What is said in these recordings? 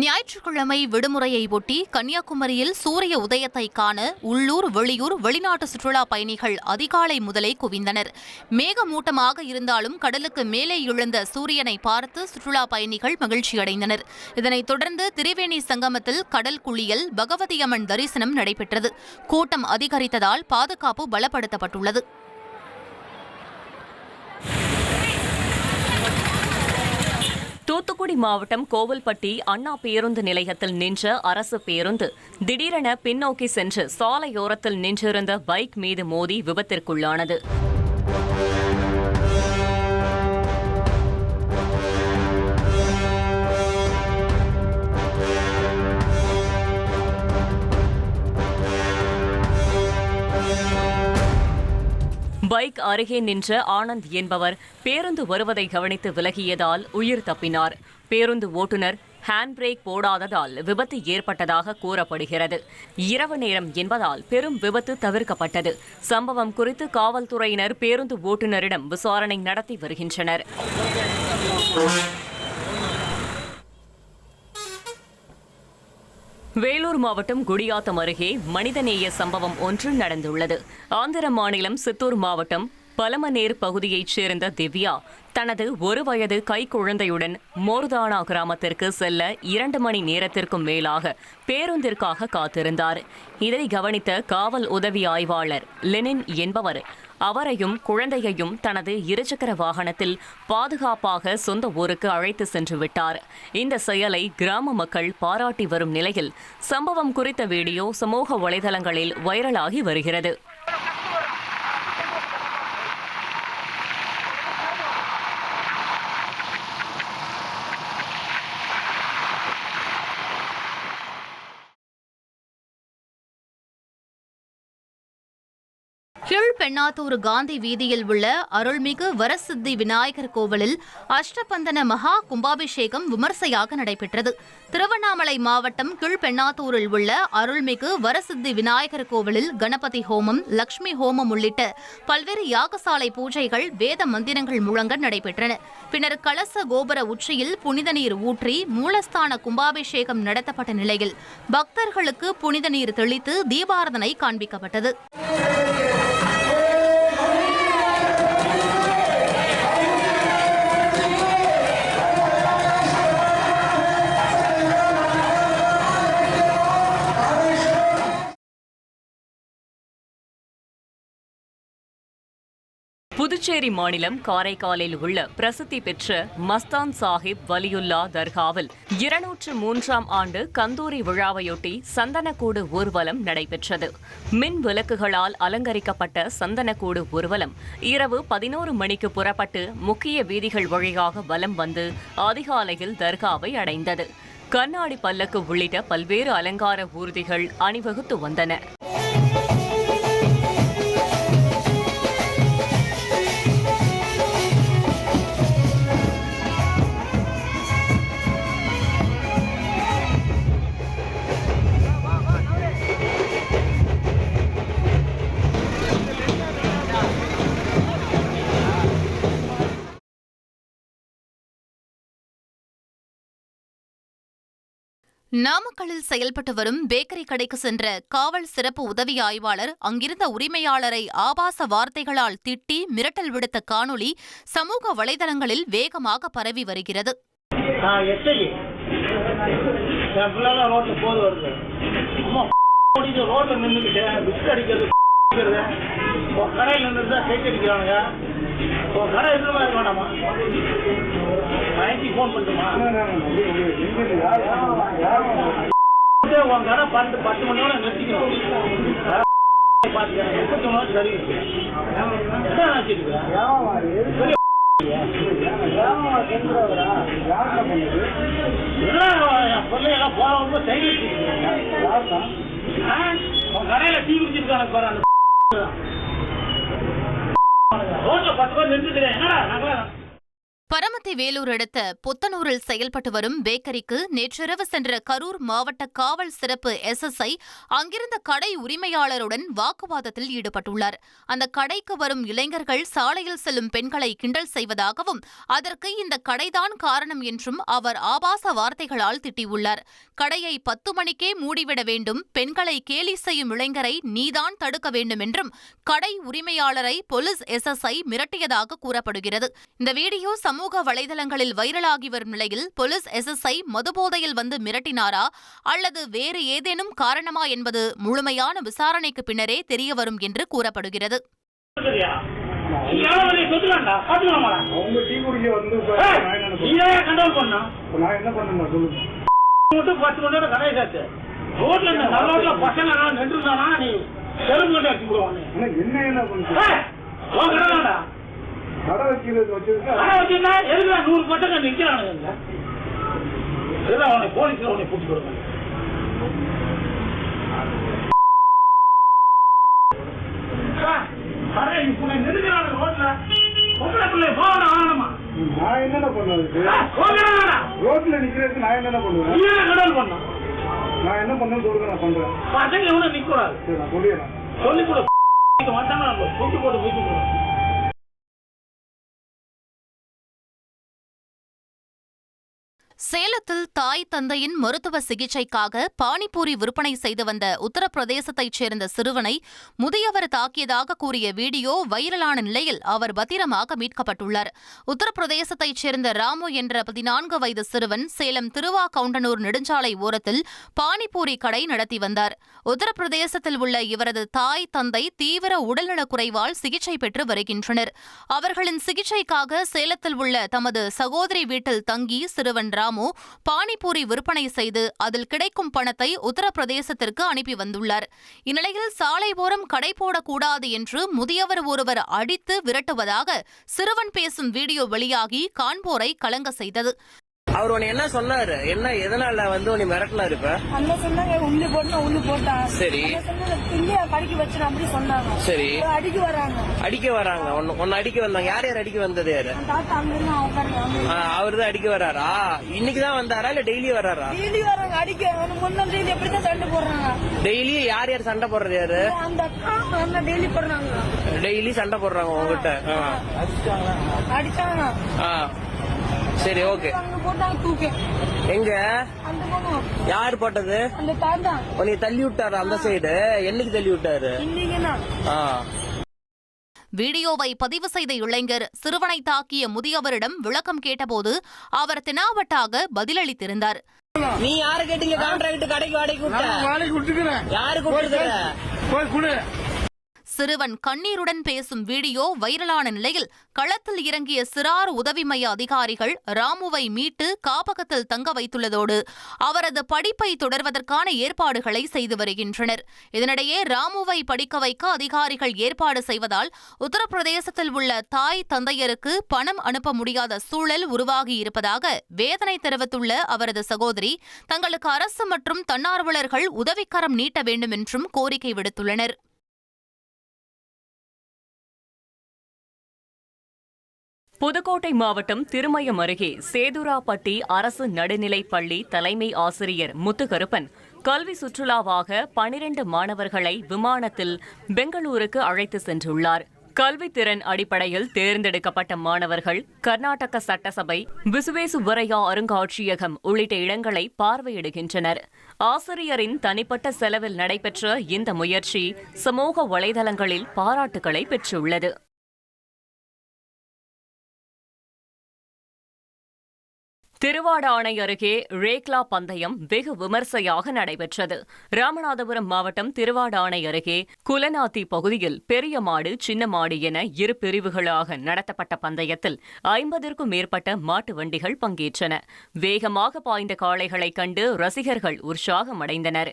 ஞாயிற்றுக்கிழமை விடுமுறையை ஒட்டி கன்னியாகுமரியில் சூரிய உதயத்தை காண உள்ளூர், வெளியூர், வெளிநாட்டு சுற்றுலா பயணிகள் அதிகாலை முதலே குவிந்தனர். மேகமூட்டமாக இருந்தாலும் கடலுக்கு மேலே எழுந்த சூரியனை பார்த்து சுற்றுலா பயணிகள் மகிழ்ச்சியடைந்தனர். இதனைத் தொடர்ந்து திரிவேணி சங்கமத்தில் கடல் குளியல், பகவதி அம்மன் தரிசனம் நடைபெற்றது. கூட்டம் அதிகரித்ததால் பாதுகாப்பு பலப்படுத்தப்பட்டுள்ளது. தூத்துக்குடி மாவட்டம் கோவில்பட்டி அண்ணா பேருந்து நிலையத்தில் நின்ற அரசு பேருந்து திடீரென பின்னோக்கி சென்று சாலையோரத்தில் நின்றிருந்த பைக் மீது மோதி விபத்திற்குள்ளானது. பைக் அருகே நின்ற ஆனந்த் என்பவர் பேருந்து வருவதை கவனித்து விலகியதால் உயிர் தப்பினார். பேருந்து ஓட்டுநர் ஹேண்ட் பிரேக் போடாததால் விபத்து ஏற்பட்டதாக கூறப்படுகிறது. இரவு நேரம் என்பதால் பெரும் விபத்து தவிர்க்கப்பட்டது. சம்பவம் குறித்து காவல்துறையினர் பேருந்து ஓட்டுநரிடம் விசாரணை நடத்தி வருகின்றனர். வேலூர் மாவட்டம் குடியாத்தம் அருகே மனிதநேய சம்பவம் ஒன்று நடந்துள்ளது. ஆந்திர மாநிலம் சித்தூர் மாவட்டம் பலமனேர் பகுதியைச் சேர்ந்த திவ்யா தனது 1 வயது கைக்குழந்தையுடன் மோர்தானா கிராமத்திற்கு செல்ல 2 மணி நேரத்திற்கும் மேலாக பேருந்திற்காக காத்திருந்தார். இதை கவனித்த காவல் உதவி ஆய்வாளர் லெனின் என்பவர் அவரையும் குழந்தையையும் தனது இருசக்கர வாகனத்தில் பாதுகாப்பாக சொந்த ஊருக்கு அழைத்து சென்று விட்டார். இந்த செயலை கிராம மக்கள் பாராட்டி வரும் நிலையில் சம்பவம் குறித்த வீடியோ சமூக வலைதளங்களில் வைரலாகி வருகிறது. கீழ்பெண்ணாத்தூர் காந்தி வீதியில் உள்ள அருள்மிகு வரசித்தி விநாயகர் கோவிலில் அஷ்டபந்தன மகா கும்பாபிஷேகம் விமர்சையாக நடைபெற்றது. திருவண்ணாமலை மாவட்டம் கீழ்பெண்ணாத்தூரில் உள்ள அருள்மிகு வரசித்தி விநாயகர் கோவிலில் கணபதி ஹோமம், லட்சுமி ஹோமம் உள்ளிட்ட பல்வேறு யாகசாலை பூஜைகள், வேத மந்திரங்கள் முழங்க நடைபெற்றன. பின்னர் கலச கோபுர உச்சியில் புனித நீர் ஊற்றி மூலஸ்தான கும்பாபிஷேகம் நடத்தப்பட்ட நிலையில் பக்தர்களுக்கு புனித நீர் தெளித்து தீபாராதனை காண்பிக்கப்பட்டது. புதுச்சேரி மாநிலம் காரைக்காலில் உள்ள பிரசித்தி பெற்ற மஸ்தான் சாஹிப் வலியுல்லா தர்காவில் 203ஆம் ஆண்டு கந்தூரி விழாவையொட்டி சந்தனக்கூடு ஊர்வலம் நடைபெற்றது. மின் விளக்குகளால் அலங்கரிக்கப்பட்ட சந்தனக்கூடு ஊர்வலம் இரவு 11 மணிக்கு புறப்பட்டு முக்கிய வீதிகள் வழியாக வலம் வந்து அதிகாலையில் தர்காவை அடைந்தது. கண்ணாடி பல்லக்கு உள்ளிட்ட பல்வேறு அலங்கார ஊர்திகள் அணிவகுத்து வந்தன. நாமக்கல்லில் செயல்பட்டு வரும் பேக்கரி கடைக்கு சென்ற காவல் சிறப்பு உதவி ஆய்வாளர் அங்கிருந்த உரிமையாளரை ஆபாச வார்த்தைகளால் திட்டி மிரட்டல் விடுத்த காணொலி சமூக வலைதளங்களில் வேகமாக பரவி வருகிறது. போன் பண்ணுமா 10 மணியோட நிறுத்திக்கணும். சரி பிள்ளையெல்லாம் போறவங்க கடையில டீ குடிச்சிருக்காங்க. ரோட்ல 10 பேர் நிறுத்துக்கிறேன். பரமத்தி காந்தி வேலூர் அடுத்த புத்தனூரில் செயல்பட்டு வரும் பேக்கரிக்கு நேற்றிரவு சென்ற கரூர் மாவட்ட காவல் சிறப்பு SSI அங்கிருந்த கடை உரிமையாளருடன் வாக்குவாதத்தில் ஈடுபட்டுள்ளார். அந்த கடைக்கு வரும் இளைஞர்கள் சாலையில் செல்லும் பெண்களை கிண்டல் செய்வதாகவும் அதற்கு இந்த கடைதான் காரணம் என்றும் அவர் ஆபாச வார்த்தைகளால் திட்டியுள்ளார். கடையை 10 மணிக்கே மூடிவிட வேண்டும், பெண்களை கேலி செய்யும் இளைஞரை நீதான் தடுக்க வேண்டும் என்றும் கடை உரிமையாளரை போலீஸ் SSI மிரட்டியதாக கூறப்படுகிறது. இந்த வீடியோ சமூக வலைதளங்களில் வைரலாகி வரும் நிலையில் போலீஸ் SSI மதுபோதையில் வந்து மிரட்டினாரா அல்லது வேறு ஏதேனும் காரணமா என்பது முழுமையான விசாரணைக்கு பின்னரே தெரியவரும் என்று கூறப்படுகிறது. கடை வைக்கிறது வச்சிருக்கா 100 பசங்க நிக்கிறானுங்க. போலீஸ்ல உன்னை கூட்டி கொடுங்க. நான் என்னென்ன பண்ணுவேன்? ரோட்ல நிக்கிறதுக்கு நான் என்னென்ன பண்ணுவேன்? நான் என்ன பண்ணேன்னு சொல்லுங்க, நான் பண்றேன். பசங்க எவ்வளவு நிக்கூடாது. சரி, நான் சொல்லிடுறேன். சொல்லி கூட வந்தாங்க கூட்டி போட்டு வீட்டு போடுவோம். சேலத்தில் தாய் தந்தையின் மருத்துவ சிகிச்சைக்காக பானிபூரி விற்பனை செய்து வந்த உத்தரப்பிரதேசத்தைச் சேர்ந்த சிறுவனை முதியவர் தாக்கியதாக கூறிய வீடியோ வைரலான நிலையில் அவர் பத்திரமாக மீட்கப்பட்டுள்ளார். உத்தரப்பிரதேசத்தைச் சேர்ந்த ராமு என்ற 14 வயது சிறுவன் சேலம் திருவாகவுண்டனூர் நெடுஞ்சாலை ஓரத்தில் பானிபூரி கடை நடத்தி வந்தார். உத்தரப்பிரதேசத்தில் உள்ள இவரது தாய் தந்தை தீவிர உடல்நலக்குறைவால் சிகிச்சை பெற்று வருகின்றனர். அவர்களின் சிகிச்சைக்காக சேலத்தில் உள்ள தமது சகோதரி வீட்டில் தங்கி சிறுவன் ராமு பானிபூரி விற்பனை செய்து அதில் கிடைக்கும் பணத்தை உத்தரப்பிரதேசத்திற்கு அனுப்பி வந்துள்ளார். இந்நிலையில் சாலை ஓரம் கடை போடக்கூடாது என்று முதியவர் ஒருவர் அடித்து விரட்டுவதாக சிறுவன் பேசும் வீடியோ வெளியாகி காண்போரை கலங்க செய்தது. அவர் உன்னை என்ன சொன்னாரு? என்ன எதனால வந்து உன்னை மிரட்டினாரு? இப்ப அண்ணா சொன்னாங்க உள்ளு போட்டா உள்ளு போட்டா. சரி, இல்லையா கடைக்கு வச்சு அப்படி சொன்னாங்க. சரி, அடிக்க வராங்க. உன்னை அடிக்க வந்தாங்க. யார் யார் அடிக்க வந்தது? யாரு? தாத்தா அங்க அவருதான் அடிக்க வராரா? இன்னைக்குதான் வந்தாரா இல்ல டெய்லி வராரா? டெய்லி வராங்க அடிக்க. முன்னாள் டெய்லி எப்படிதான் சண்டை போடுறாங்க. டெய்லி யார் யார் சண்டை போடுறது? யாரு? அந்த அக்கா டெய்லி போடுறாங்க. டெய்லி சண்டை போடுறாங்க உங்ககிட்ட? அடிச்சாங்க. சரி, ஓகே. எங்க யாரு போட்டது? அந்த தாத்தா உன்னை தள்ளி விட்டாரு அந்த சைடு. என்னைக்கு தள்ளி விட்டாரு? வீடியோவை பதிவு செய்த இளைஞர் சிறுவனை தாக்கிய முதியவரிடம் விளக்கம் கேட்டபோது அவர் தெனாவட்டாக பதிலளித்திருந்தார். நீ யாரு கேட்டீங்க? கான்ட்ராக்ட் கடைக்கு வாடகை விட்டுக்கிறேன். யாரு கூப்பிட்டு? சிறுவன் கண்ணீருடன் பேசும் வீடியோ வைரலான நிலையில் களத்தில் இறங்கிய சிறார் உதவி மைய அதிகாரிகள் ராமுவை மீட்டு காப்பகத்தில் தங்க வைத்துள்ளதோடு அவரது படிப்பை தொடர்வதற்கான ஏற்பாடுகளை செய்து வருகின்றனர். இதனிடையே ராமுவை படிக்க வைக்க அதிகாரிகள் ஏற்பாடு செய்வதால் உத்தரப்பிரதேசத்தில் உள்ள தாய் தந்தையருக்கு பணம் அனுப்ப முடியாத சூழல் உருவாகியிருப்பதாக வேதனை தெரிவித்துள்ள அவரது சகோதரி தங்களுக்கு அரசு மற்றும் தன்னார்வலர்கள் உதவிக்கரம் நீட்ட வேண்டும் என்றும் கோரிக்கை விடுத்துள்ளனர். புதுக்கோட்டை மாவட்டம் திருமயம் அருகே சேதுராப்பட்டி அரசு நடுநிலைப் பள்ளி தலைமை ஆசிரியர் முத்துகருப்பன் கல்வி சுற்றுலாவாக 12 மாணவர்களை விமானத்தில் பெங்களூருக்கு அழைத்து சென்றுள்ளார். கல்வித்திறன் அடிப்படையில் தேர்ந்தெடுக்கப்பட்ட மாணவர்கள் கர்நாடக சட்டசபை, விசுவேசுவரையா அருங்காட்சியகம் உள்ளிட்ட இடங்களை பார்வையிடுகின்றனர். ஆசிரியரின் தனிப்பட்ட செலவில் நடைபெற்ற இந்த முயற்சி சமூக வலைதளங்களில் பாராட்டுகளை பெற்றுள்ளது. திருவாடானை அருகே ரேக்லா பந்தயம் வெகு விமர்சையாக நடைபெற்றது. ராமநாதபுரம் மாவட்டம் திருவாடானை அருகே குலநாத்தி பகுதியில் பெரிய மாடு, சின்ன மாடு என 2 பிரிவுகளாக நடத்தப்பட்ட பந்தயத்தில் 50ற்கும் மேற்பட்ட மாட்டு வண்டிகள் பங்கேற்றன. வேகமாக பாய்ந்த காளைகளை கண்டு ரசிகர்கள் உற்சாகமடைந்தனர்.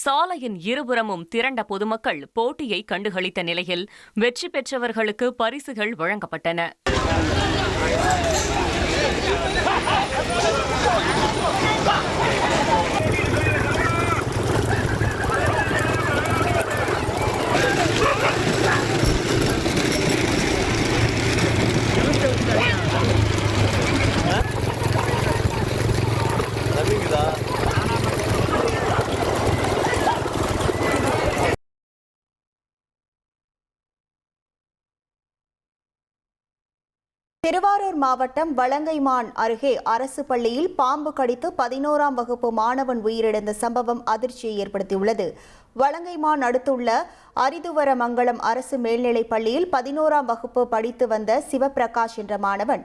சாலையின் இருபுறமும் திரண்ட பொதுமக்கள் போட்டியை கண்டுகளித்த நிலையில் வெற்றி பெற்றவர்களுக்கு பரிசுகள் வழங்கப்பட்டன. திருவாரூர் மாவட்டம் வலங்கைமான் அருகே அரசு பள்ளியில் பாம்பு கடித்து 11ஆம் வகுப்பு மாணவன் உயிரிழந்த சம்பவம் அதிர்ச்சியை ஏற்படுத்தியுள்ளது. வலங்கைமான் அடுத்துள்ள அரிதுவரமங்கலம் அரசு மேல்நிலைப் பள்ளியில் 11ஆம் வகுப்பு படித்து வந்த சிவபிரகாஷ் என்ற மாணவன்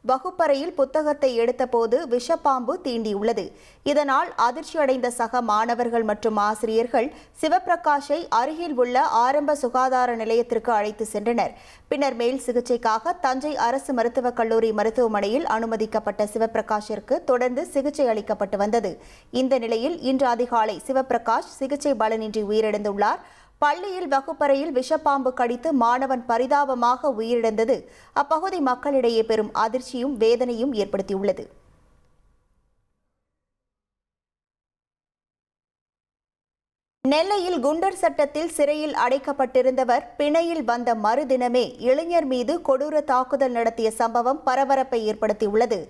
வகுப்பறையில் புத்தகத்தை எடுத்தபோது விஷப்பாம்பு தீண்டியுள்ளது. இதனால் அதிர்ச்சியடைந்த சக மாணவர்கள் மற்றும் ஆசிரியர்கள் சிவபிரகாஷை அருகில் உள்ள ஆரம்ப சுகாதார நிலையத்திற்கு அழைத்து சென்றனர். பின்னர் மேல் சிகிச்சைக்காக தஞ்சை அரசு மருத்துவக் கல்லூரி மருத்துவமனையில் அனுமதிக்கப்பட்ட சிவபிரகாஷிற்கு தொடர்ந்து சிகிச்சை அளிக்கப்பட்டு வந்தது. இந்த நிலையில் இன்று அதிகாலை சிவபிரகாஷ் சிகிச்சை பலனின்றி உயிரிழந்துள்ளார். பள்ளியில் வகுப்பறையில் விஷப்பாம்பு கடித்து மாணவன் பரிதாபமாக உயிரிழந்தது அப்பகுதி மக்களிடையே பெரும் அதிர்ச்சியும் வேதனையும் ஏற்படுத்தியுள்ளது. நெல்லையில் குண்டர் சட்டத்தில் சிறையில் அடைக்கப்பட்டிருந்தவர் பிணையில் வந்த மறுதினமே இளைஞர் மீது கொடூர தாக்குதல் நடத்திய சம்பவம் பரபரப்பை ஏற்படுத்தியுள்ளது.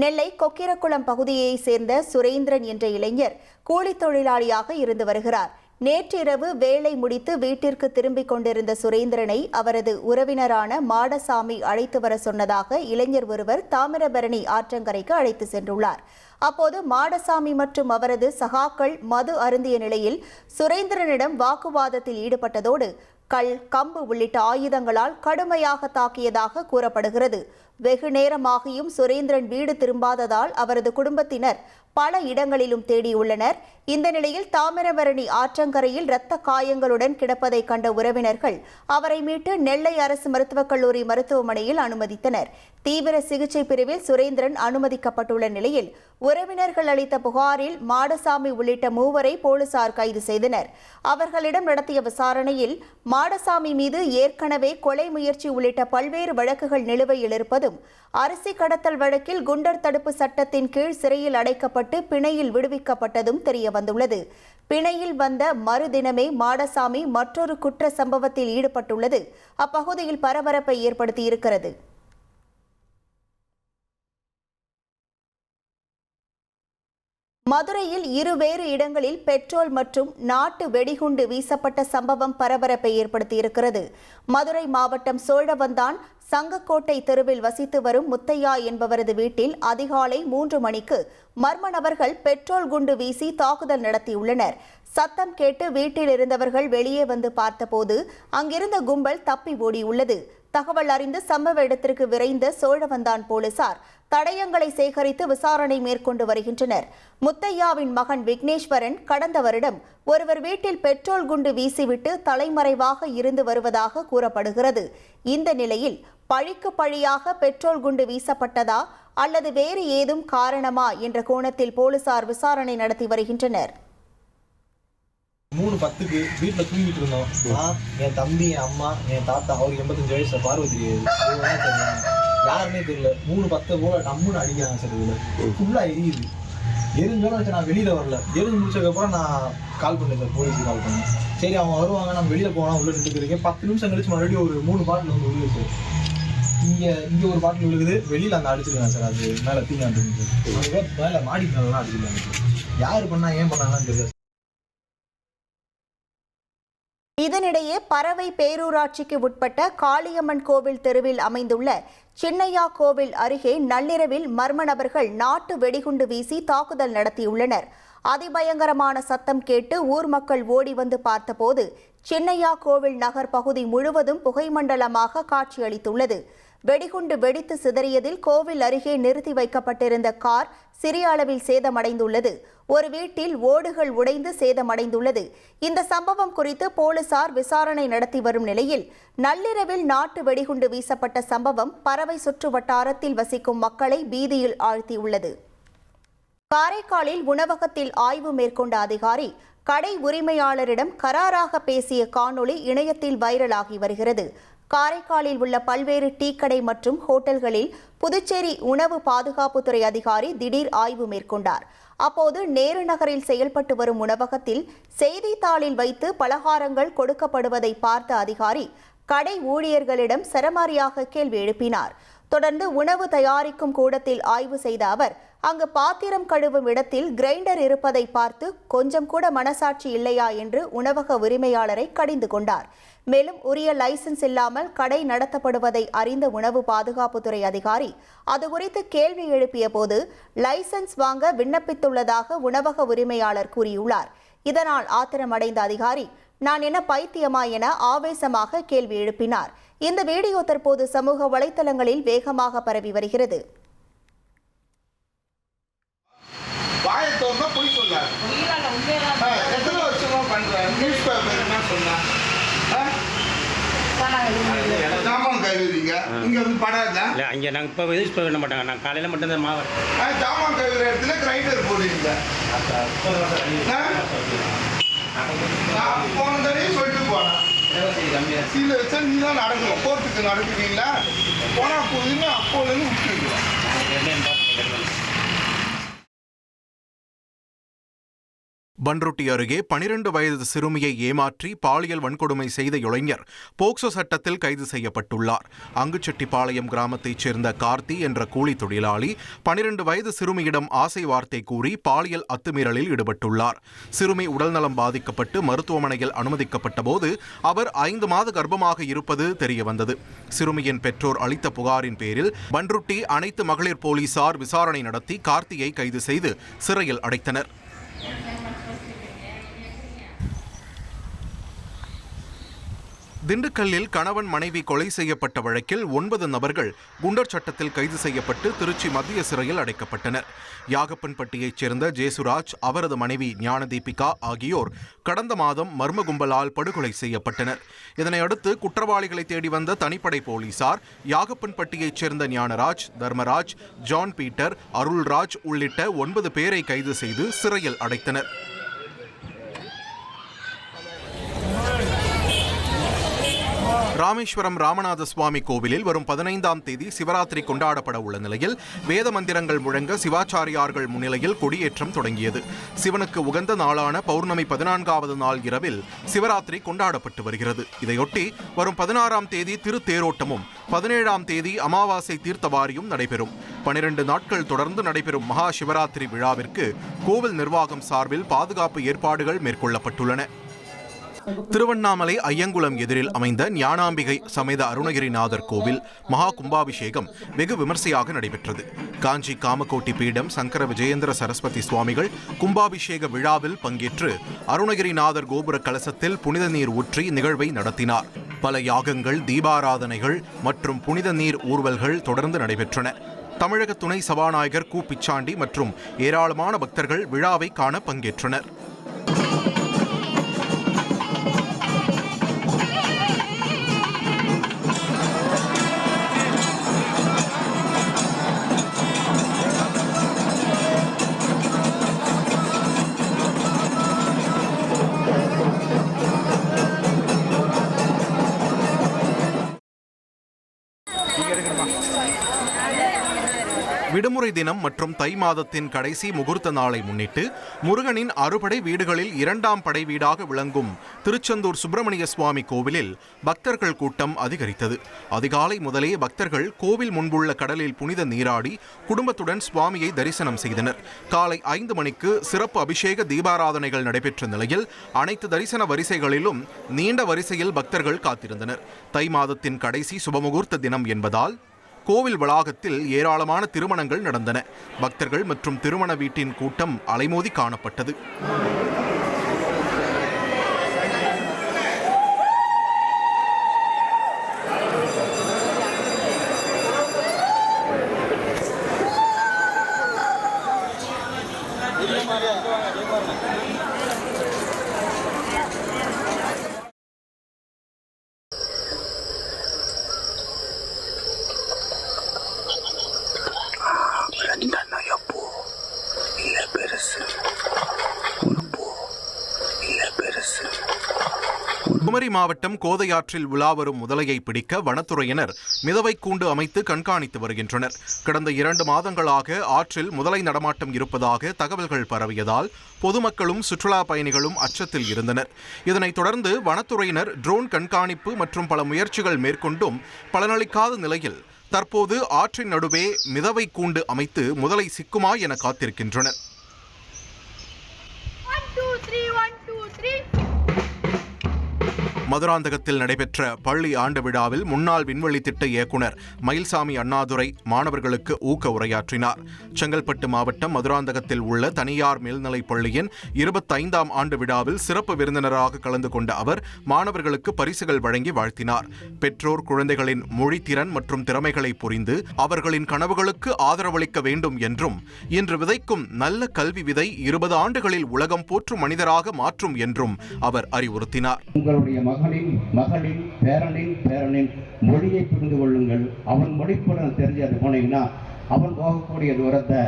நெல்லை கொக்கிரக்குளம் பகுதியைச் சேர்ந்த சுரேந்திரன் என்ற இளைஞர் கூலித் தொழிலாளியாக இருந்து வருகிறார். நேற்றிரவு வேலை முடித்து வீட்டிற்கு திரும்பிக் கொண்டிருந்த சுரேந்திரனை அவரது உறவினரான மாடசாமி அழைத்து வர சொன்னதாக இளைஞர் ஒருவர் தாமிரபரணி ஆற்றங்கரைக்கு அழைத்து சென்றுள்ளார். அப்போது மாடசாமி மற்றும் அவரது சகாக்கள் மது அருந்திய நிலையில் சுரேந்திரனிடம் வாக்குவாதத்தில் ஈடுபட்டதோடு கல், கம்பு உள்ளிட்ட ஆயுதங்களால் கடுமையாக தாக்கியதாக கூறப்படுகிறது. வெகு நேரமாகியும் சுரேந்திரன் வீடு திரும்பாததால் அவரது குடும்பத்தினர் பல இடங்களிலும் தேடியுள்ளனர். இந்த நிலையில் தாமிரபரணி ஆற்றங்கரையில் இரத்த காயங்களுடன் கிடப்பதை கண்ட உறவினர்கள் அவரை மீட்டு நெல்லை அரசு மருத்துவக் கல்லூரி மருத்துவமனையில் அனுமதித்தனர். தீவிர சிகிச்சை பிரிவில் சுரேந்திரன் அனுமதிக்கப்பட்டுள்ள நிலையில் உறவினர்கள் அளித்த புகாரில் மாடசாமி உள்ளிட்ட 3 போலீசார் கைது செய்தனர். அவர்களிடம் நடத்திய விசாரணையில் மாடசாமி மீது ஏற்கனவே கொலை முயற்சி உள்ளிட்ட பல்வேறு வழக்குகள் நிலுவையில் இருப்பதும், அரிசி கடத்தல் வழக்கில் குண்டர் தடுப்பு சட்டத்தின் கீழ் சிறையில் அடைக்கப்பட்டு பிணையில் விடுவிக்கப்பட்டதும் தெரிய வந்துள்ளது. பிணையில் வந்த மறுதினமே மாடசாமி மற்றொரு குற்ற சம்பவத்தில் ஈடுபட்டுள்ளது அப்பகுதியில் பரபரப்பை ஏற்படுத்தியிருக்கிறது. மதுரையில் இருவேறு இடங்களில் பெட்ரோல் மற்றும் நாட்டு வெடிகுண்டு வீசப்பட்ட சம்பவம் பரபரப்பை ஏற்படுத்தியிருக்கிறது. மதுரை மாவட்டம் சோழவந்தான் சங்கக்கோட்டை தெருவில் வசித்து வரும் முத்தையா என்பவரது வீட்டில் அதிகாலை 3 மணிக்கு மர்ம நபர்கள் பெட்ரோல் குண்டு வீசி தாக்குதல் நடத்தியுள்ளனர். சத்தம் கேட்டு வீட்டில் இருந்தவர்கள் வெளியே வந்து பார்த்தபோது அங்கிருந்த கும்பல் தப்பி ஓடியுள்ளது. தகவல் அறிந்து சம்பவ இடத்திற்கு விரைந்த சோழவந்தான் போலீசார் தடயங்களை சேகரித்து விசாரணை மேற்கொண்டு வருகின்றனர். முத்தையாவின் மகன் விக்னேஸ்வரன் கடந்த வருடம் ஒருவர் வீட்டில் பெட்ரோல் குண்டு வீசிவிட்டு தலைமறைவாக இருந்து வருவதாக கூறப்படுகிறது. இந்த நிலையில் பழிக்கு பழியாக பெட்ரோல் குண்டு வீசப்பட்டதா அல்லது வேறு ஏதும் காரணமா என்ற கோணத்தில் போலீசார் விசாரணை நடத்தி வருகின்றனர். 3:10க்கு வீட்டில் தூங்கிட்டு இருந்தோம். நான், என் தம்பி, என் அம்மா, என் தாத்தா, அவருக்கு 85 வயசு, பார்வதி யாருமே தெரியல. 3:10 போல டம்முன்னு அடிக்கிறாங்க சார். இதில் ஃபுல்லாக எரியுது. எரிஞ்சோன்னு வச்சு நான் வெளியில் வரல. எரிஞ்சு முடிச்சதுக்கப்புறம் நான் கால் பண்ணேன் சார், போலீஸுக்கு கால் பண்ணேன். சரி அவங்க வருவாங்க, நம்ம வெளியில் போனால் உள்ள நின்றுக்கிறேன். 10 நிமிஷம் கழிச்சு மறுபடியும் ஒரு 3 பாட்டில் வந்து விழுகுது சார். இங்கே ஒரு பாட்டில் விழுகுது, வெளியில் அந்த அடிச்சிருக்காங்க சார். அது மேலே தீங்காண்டு சார். மேலே மாடி மேலாம் அடிச்சிருக்காங்க சார். யார் பண்ணா ஏன் பண்ணாங்கன்னு தெரியல. இதனிடையே பறவை பேரூராட்சிக்கு உட்பட்ட காளியம்மன் கோவில் தெருவில் அமைந்துள்ள சின்னையா கோவில் அருகே நள்ளிரவில் மர்ம நபர்கள் நாட்டு வெடிகுண்டு வீசி தாக்குதல் நடத்தியுள்ளனர். அதிபயங்கரமான சத்தம் கேட்டு ஊர் மக்கள் ஓடி வந்து பார்த்தபோது சின்னையா கோவில் நகர் பகுதி முழுவதும் புகைமண்டலமாக காட்சியளித்துள்ளது. வெடிகுண்டு வெடித்து சிதறியதில் கோவில் அருகே நிறுத்தி வைக்கப்பட்டிருந்த கார் சிறிய அளவில் சேதமடைந்துள்ளது. ஒரு வீட்டில் ஓடுகள் உடைந்து சேதமடைந்துள்ளது. இந்த சம்பவம் குறித்து போலீசார் விசாரணை நடத்தி வரும் நிலையில் நள்ளிரவில் நாட்டு வெடிகுண்டு வீசப்பட்ட சம்பவம் பறவை சுற்று வட்டாரத்தில் வசிக்கும் மக்களை பீதியில் ஆழ்த்தியுள்ளது. காரைக்காலில் உணவகத்தில் ஆய்வு மேற்கொண்ட அதிகாரி கடை உரிமையாளரிடம் கராராக பேசிய காணொளி இணையத்தில் வைரலாகி வருகிறது. காரைக்காலில் உள்ள பல்வேறு டீ கடை மற்றும் ஹோட்டல்களில் புதுச்சேரி உணவு பாதுகாப்புத்துறை அதிகாரி திடீர் ஆய்வு மேற்கொண்டார். அப்போது நேரு நகரில் செயல்பட்டு வரும் உணவகத்தில் செய்தித்தாளில் வைத்து பலகாரங்கள் கொடுக்கப்படுவதை பார்த்த அதிகாரி கடை ஊழியர்களிடம் சரமாரியாக கேள்வி எழுப்பினார். தொடர்ந்து உணவு தயாரிக்கும் கூடத்தில் ஆய்வு செய்த அவர் அங்கு பாத்திரம் கழுவும் இடத்தில் கிரைண்டர் இருப்பதை பார்த்து கொஞ்சம் கூட மனசாட்சி இல்லையா என்று உணவக உரிமையாளரை கடிந்து கொண்டார். மேலும் உரிய லைசன்ஸ் இல்லாமல் கடை நடத்தப்படுவதை அறிந்த உணவு பாதுகாப்புத்துறை அதிகாரி அது குறித்து கேள்வி எழுப்பிய போது லைசன்ஸ் வாங்க விண்ணப்பித்துள்ளதாக உணவக உரிமையாளர் கூறியுள்ளார். இதனால் ஆத்திரமடைந்த அதிகாரி நான் என்ன பைத்தியமா என ஆவேசமாக கேள்வி எழுப்பினார். இந்த வீடியோ தற்போது சமூக வலைதளங்களில் வேகமாக பரவி வருகிறது. ஜாமான் கழுவுறீங்க இங்க வந்து படம் இல்ல அங்க நாங்க இப்ப யூஸ் பண்ண மாட்டாங்க. நான் காலையில மட்டும் தான் மாவு ஜாமான் கழுவுற இடத்துல கிரைண்டர் போடுறீங்க. நான் போன தடவை சொல்லிட்டு போனேன் சீல வச்சா நீ தான் நடக்கணும். கோர்ட்டுக்கு நடக்குறீங்களா போனா போகுதுன்னு அப்போலேருந்து விட்டுருக்கோம். பன்ருட்டி அருகே 12 வயது சிறுமியை ஏமாற்றி பாலியல் வன்கொடுமை செய்த இளைஞர் போக்சோ சட்டத்தில் கைது செய்யப்பட்டுள்ளார். அங்குச்செட்டிப்பாளையம் கிராமத்தைச் சேர்ந்த கார்த்தி என்ற கூலி தொழிலாளி 12 வயது சிறுமியிடம் ஆசை வார்த்தை கூறி பாலியல் அத்துமீறலில் ஈடுபட்டுள்ளார். சிறுமி உடல்நலம் பாதிக்கப்பட்டு மருத்துவமனையில் அனுமதிக்கப்பட்ட போது அவர் 5 மாத கர்ப்பமாக இருப்பது தெரியவந்தது. சிறுமியின் பெற்றோர் அளித்த புகாரின் பேரில் பன்ருட்டி அனைத்து மகளிர் போலீசார் விசாரணை நடத்தி கார்த்தியை கைது செய்து சிறையில் அடைத்தனர். திண்டுக்கல்லில் கணவன் மனைவி கொலை செய்யப்பட்ட வழக்கில் 9 நபர்கள் குண்டர் சட்டத்தில் கைது செய்யப்பட்டு திருச்சி மத்திய சிறையில் அடைக்கப்பட்டனர். யாகப்பன்பட்டியைச் சேர்ந்த ஜேசுராஜ், அவரது மனைவி ஞானதீபிகா ஆகியோர் கடந்த மாதம் மர்ம கும்பலால் படுகொலை செய்யப்பட்டனர். இதனையடுத்து குற்றவாளிகளை தேடி வந்த தனிப்படை போலீசார் யாகப்பன்பட்டியைச் சேர்ந்த ஞானராஜ், தர்மராஜ், ஜான் பீட்டர், அருள்ராஜ் உள்ளிட்ட 9 பேரை கைது செய்து சிறையில் அடைத்தனர். ராமேஸ்வரம் ராமநாத சுவாமி கோவிலில் வரும் 15ஆம் தேதி சிவராத்திரி கொண்டாடப்பட உள்ள நிலையில் வேத மந்திரங்கள் முழங்க சிவாச்சாரியார்கள் முன்னிலையில் கொடியேற்றம் தொடங்கியது. சிவனுக்கு உகந்த நாளான பௌர்ணமி 14வது நாள் இரவில் சிவராத்திரி கொண்டாடப்பட்டு வருகிறது. இதையொட்டி வரும் 16ஆம் தேதி திருத்தேரோட்டமும் 17ஆம் தேதி அமாவாசை தீர்த்தவாரியும் நடைபெறும். 12 நாட்கள் தொடர்ந்து நடைபெறும் மகா சிவராத்திரி விழாவிற்கு கோவில் நிர்வாகம் சார்பில் பாதுகாப்பு ஏற்பாடுகள் மேற்கொள்ளப்பட்டுள்ளன. திருவண்ணாமலை ஐயங்குளம் எதிரில் அமைந்த ஞானாம்பிகை சமேத அருணகிரிநாதர் கோவில் மகா கும்பாபிஷேகம் வெகு விமர்சையாக நடைபெற்றது. காஞ்சி காமகோட்டி பீடம் சங்கர விஜயேந்திர சரஸ்வதி சுவாமிகள் கும்பாபிஷேக விழாவில் பங்கேற்று அருணகிரிநாதர் கோபுர கலசத்தில் புனித நீர் ஊற்றி நிகழ்வை நடத்தினார். பல யாகங்கள், தீபாராதனைகள் மற்றும் புனித நீர் ஊர்வல்கள் தொடர்ந்து நடைபெற்றன. தமிழக துணை சபாநாயகர் கு பிச்சாண்டி மற்றும் ஏராளமான பக்தர்கள் விழாவை காண பங்கேற்றனர். விடுமுறை தினம் மற்றும் தை மாதத்தின் கடைசி முகூர்த்த நாளை முன்னிட்டு முருகனின் அறுபடை வீடுகளில் 2ஆம் படை வீடாக விளங்கும் திருச்செந்தூர் சுப்பிரமணிய சுவாமி கோவிலில் பக்தர்கள் கூட்டம் அதிகரித்தது. அதிகாலை முதலே பக்தர்கள் கோவில் முன்புள்ள கடலில் புனித நீராடி குடும்பத்துடன் சுவாமியை தரிசனம் செய்தனர். காலை 5 மணிக்கு சிறப்பு அபிஷேக தீபாராதனைகள் நடைபெற்ற நிலையில் அனைத்து தரிசன வரிசைகளிலும் நீண்ட வரிசையில் பக்தர்கள் காத்திருந்தனர். தை மாதத்தின் கடைசி சுபமுகூர்த்த தினம் என்பதால் கோவில் வளாகத்தில் ஏராளமான திருமணங்கள் நடந்தன. பக்தர்கள் மற்றும் திருமண வீட்டின் கூட்டம் அலைமோதி காணப்பட்டது. குமரி மாவட்டம் கோதையாற்றில் உலாவரும் முதலையை பிடிக்க வனத்துறையினர் மிதவை கூண்டு அமைத்து கண்காணித்து வருகின்றனர். கடந்த 2 மாதங்களாக ஆற்றில் முதலை நடமாட்டம் இருப்பதாக தகவல்கள் பரவியதால் பொதுமக்களும் சுற்றுலா பயணிகளும் அச்சத்தில் இருந்தனர். இதனைத் தொடர்ந்து வனத்துறையினர் ட்ரோன் கண்காணிப்பு மற்றும் பல முயற்சிகள் மேற்கொண்டும் பலனளிக்காத நிலையில் தற்போது ஆற்றின் நடுவே மிதவை கூண்டு அமைத்து முதலை சிக்குமா என காத்திருக்கின்றனர். மதுராந்தகத்தில் நடைபெற்ற பள்ளி ஆண்டு விழாவில் முன்னாள் விண்வெளி திட்ட இயக்குனர் மயில்சாமி அண்ணாதுரை மாணவர்களுக்கு ஊக்க உரையாற்றினார். செங்கல்பட்டு மாவட்டம் மதுராந்தகத்தில் உள்ள தனியார் மேல்நிலைப் பள்ளியின் 25ஆம் ஆண்டு விழாவில் சிறப்பு விருந்தினராக கலந்து கொண்ட அவர் மாணவர்களுக்கு பரிசுகள் வழங்கி வாழ்த்தினார். பெற்றோர் குழந்தைகளின் மொழித்திறன் மற்றும் திறமைகளை புரிந்து அவர்களின் கனவுகளுக்கு ஆதரவளிக்க வேண்டும் என்றும் இன்று விதைக்கும் நல்ல கல்வி விதை 20 ஆண்டுகளில் உலகம் போற்றும் மனிதராக மாற்றும் என்றும் அவர் அறிவுறுத்தினார். மகளின் பேரனின் மொழியை புரிந்து கொள்ளுங்கள். அவன் மொழிப்புடன் தெரிஞ்சது போனீங்கன்னா அவன் போகக்கூடிய தூரத்தை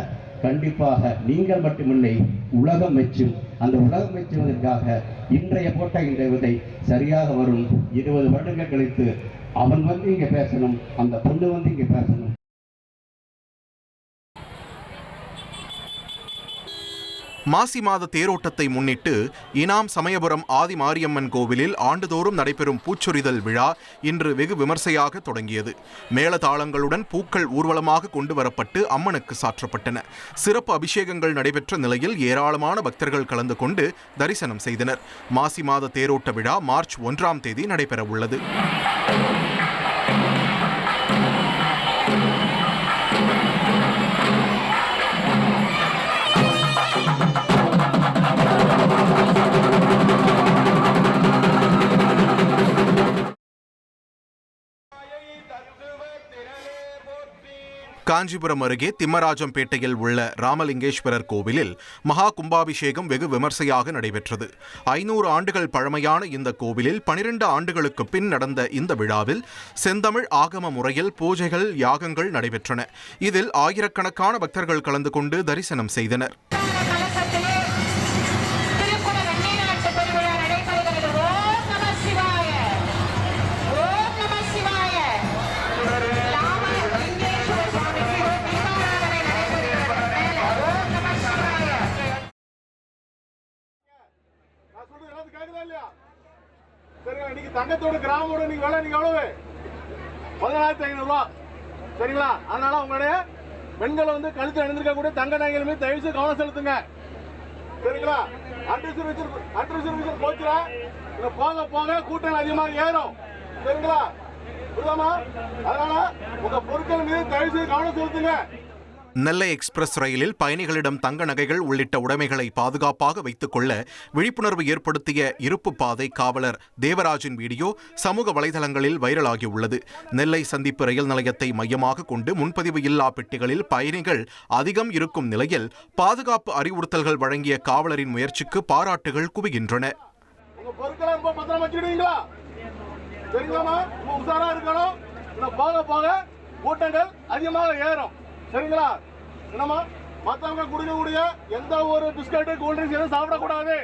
கண்டிப்பாக நீங்கள் மட்டுமில்லை உலகம் மெச்சும். அந்த உலகம் மெச்சுவதற்காக இன்றைய போட்ட இந்த விதை சரியாக வரும். 20 வருடங்கள் கழித்து அவன் வந்து இங்கே பேசணும், அந்த பொண்ணு வந்து இங்கே பேசணும். மாசி மாத தேரோட்டத்தை முன்னிட்டு இனாம் சமயபுரம் ஆதி மாரியம்மன் கோவிலில் ஆண்டுதோறும் நடைபெறும் பூச்சொரிதல் விழா இன்று வெகு விமர்சையாக தொடங்கியது. மேளதாளங்களுடன் பூக்கள் ஊர்வலமாக கொண்டு வரப்பட்டு அம்மனுக்கு சாற்றப்பட்டன. சிறப்பு அபிஷேகங்கள் நடைபெற்ற நிலையில் ஏராளமான பக்தர்கள் கலந்து கொண்டு தரிசனம் செய்தனர். மாசி மாத தேரோட்ட விழா மார்ச் 1ஆம் தேதி நடைபெற உள்ளது. காஞ்சிபுரம் அருகே திம்மராஜம்பேட்டையில் உள்ள ராமலிங்கேஸ்வரர் கோவிலில் மகா கும்பாபிஷேகம் வெகு விமர்சையாக நடைபெற்றது. 500 ஆண்டுகள் பழமையான இந்த கோவிலில் 12 ஆண்டுகளுக்கு பின் நடந்த இந்த விழாவில் செந்தமிழ் ஆகம முறையில் பூஜைகள் யாகங்கள் நடைபெற்றன. இதில் ஆயிரக்கணக்கான பக்தர்கள் கலந்து கொண்டு தரிசனம் செய்தனர். இன்னைக்கு தங்கத்தோட கிராமோட நீங்க வேலை நீங்க எவ்வளவு 14,500 ரூபா. சரிங்களா? அதனால உங்களுடைய பெண்களை வந்து கழுத்து அணிந்திருக்க கூட தங்க நகைகள் மீது தயவு செய்து கவனம் செலுத்துங்க. சரிங்களா? அன்ரிசர்வேஷன் போச்சுல போக போக கூட்டம் அதிகமாக ஏறும். சரிங்களா? புரியுதாமா? அதனால உங்க பொருட்கள் மீது தயவு செய்து கவனம் செலுத்துங்க. நெல்லை எக்ஸ்பிரஸ் ரயிலில் பயணிகளிடம் தங்க நகைகள் உள்ளிட்ட உடைமைகளை பாதுகாப்பாக வைத்துக் கொள்ள விழிப்புணர்வு ஏற்படுத்திய இருப்பு பாதை காவலர் தேவராஜின் வீடியோ சமூக வலைதளங்களில் வைரலாகியுள்ளது. நெல்லை சந்திப்பு ரயில் நிலையத்தை மையமாக கொண்டு முன்பதிவு இல்லா பெட்டிகளில் பயணிகள் அதிகம் இருக்கும் நிலையில் பாதுகாப்பு அறிவுறுத்தல்கள் வழங்கிய காவலரின் முயற்சிக்கு பாராட்டுகள் குவிகின்றன. கூட்டங்கள் அதிகமாக ஏறும். சரிங்களா? என்னமா மத்தவங்க குடிக்கக்கூடிய எந்த ஒரு பிஸ்கட் கூல்ட்ரிங்க்ஸ் எதுவும் சாப்பிடக்கூடாது.